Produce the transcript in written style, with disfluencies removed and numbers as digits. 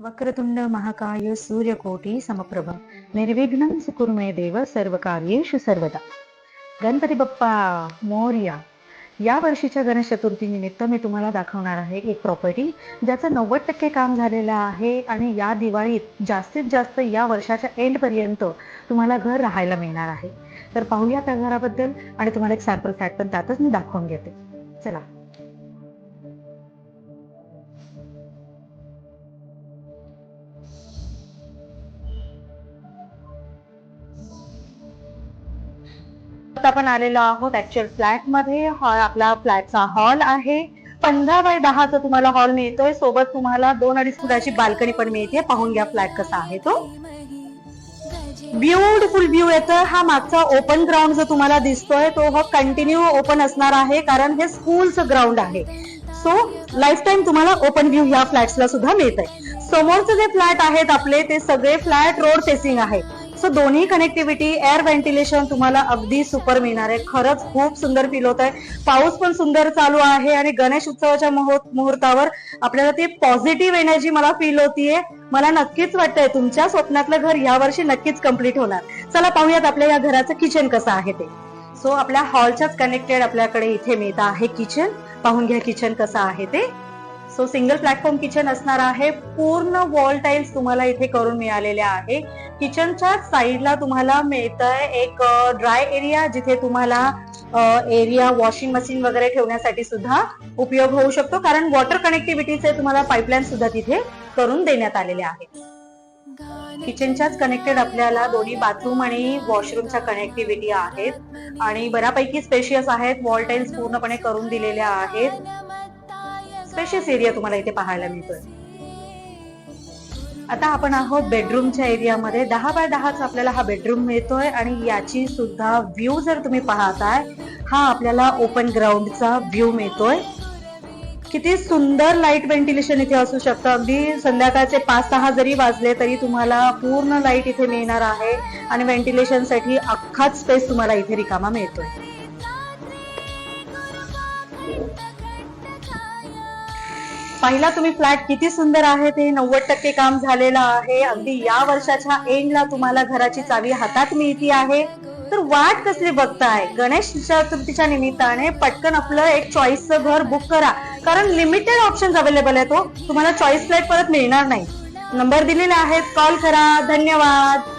वक्रतुंड महाकाय सूर्यकोटी समप्रभ निर्विघ्नं कुरु मे देव सर्व कार्येषु सर्वदा. गणपती बाप्पा मोरया. या वर्षीच्या गणेश चतुर्थी निमित्त मी तुम्हाला दाखवणार आहे एक प्रॉपर्टी ज्याचं 90% काम झालेलं आहे आणि या दिवाळीत जास्तीत जास्त या वर्षाच्या एंड पर्यंत तुम्हाला घर राहायला मिळणार आहे. तर पाहूया त्या घराबद्दल आणि तुम्हाला एक सॅम्पल फ्लॅट पण त्यातच मी दाखवून घेते. चला. आपण आलेलो आहोत ऍक्च्युअल फ्लॅट मध्ये. हा आपला फ्लॅटचा हॉल आहे. 15x10चा तुम्हाला हॉल मिळतोय. सोबत तुम्हाला 2-2.5 फुटाची बाल्कनी पण मिळते. पाहून घ्या फ्लॅट कसा आहे तो. ब्युटिफुल व्ह्यू येतं. हा मागचा ओपन ग्राउंड जो तुम्हाला दिसतोय तो कंटिन्यू ओपन असणार आहे कारण हे स्कूलचं ग्राउंड आहे. सो लाईफ टाइम तुम्हाला ओपन व्ह्यू या फ्लॅट्सला सुद्धा मिळतंय. समोरचे जे फ्लॅट आहेत आपले ते सगळे फ्लॅट रोड फेसिंग आहे. सो दोन्ही कनेक्टिव्हिटी एअर व्हेंटिलेशन तुम्हाला अगदी सुपर मिळणार आहे. खरंच खूप सुंदर फील होत आहे. पाऊस पण सुंदर चालू आहे आणि गणेश उत्सवाच्या मुहूर्तावर आपल्याला ती पॉझिटिव्ह एनर्जी मला फील होतीये. मला नक्कीच वाटतंय तुमच्या स्वप्नातलं घर यावर्षी नक्कीच कम्प्लीट होणार. चला पाहूयात आपल्या या घराचं किचन कसं आहे ते. सो आपल्या हॉलच्याच कनेक्टेड आपल्याकडे इथे मिळतं आहे किचन. पाहून घ्या किचन कसं आहे ते. सो सिंगल प्लॅटफॉर्म किचन असणार आहे. पूर्ण वॉल टाइल्स तुम्हाला इथे करून मिळालेल्या आहे. किचनच्या साईडला तुम्हाला मिळतंय एक ड्राय एरिया जिथे तुम्हाला एरिया वॉशिंग मशीन वगैरे ठेवण्यासाठी सुद्धा उपयोग होऊ शकतो कारण वॉटर कनेक्टिव्हिटीचे तुम्हाला पाईपलाईन सुद्धा तिथे करून देण्यात आलेले आहेत. किचनच्याच कनेक्टेड आपल्याला दोन्ही बाथरूम आणि वॉशरूमच्या कनेक्टिव्हिटी आहेत आणि बऱ्यापैकी स्पेशियस आहेत. वॉल टाइल्स पूर्णपणे करून दिलेल्या आहेत. स्पेशियस एरिया तुम्हाला इथे पाहायला मिळतोय. आता आपण आहोत बेडरूमच्या एरियामध्ये. 10x10चा आपल्याला हा बेडरूम मिळतोय आणि याची सुद्धा व्ह्यू जर तुम्ही पाहताय हा आपल्याला ओपन ग्राउंडचा व्ह्यू मिळतोय. किती सुंदर लाईट व्हेंटिलेशन इथे असू शकतं. अगदी संध्याकाळचे 5-6 जरी वाजले तरी तुम्हाला पूर्ण लाईट इथे मिळणार आहे आणि व्हेंटिलेशन साठी अख्खाच स्पेस तुम्हाला इथे रिकामा मिळतोय. पहिला तुम्ही फ्लॅट किती सुंदर आहे ते. 90% काम झालेलं आहे. अगदी या वर्षाच्या एंडला तुम्हाला घराची चावी हातात मिळती आहे. तर वाट कसली बघताय. गणेश चतुर्थीच्या निमित्ताने पटकन आपलं एक चॉईसचं घर बुक करा कारण लिमिटेड ऑप्शन्स अवेलेबल आहेत. तुम्हाला चॉईस फ्लॅट परत मिळणार नाही. नंबर दिलेला आहे, कॉल करा. धन्यवाद.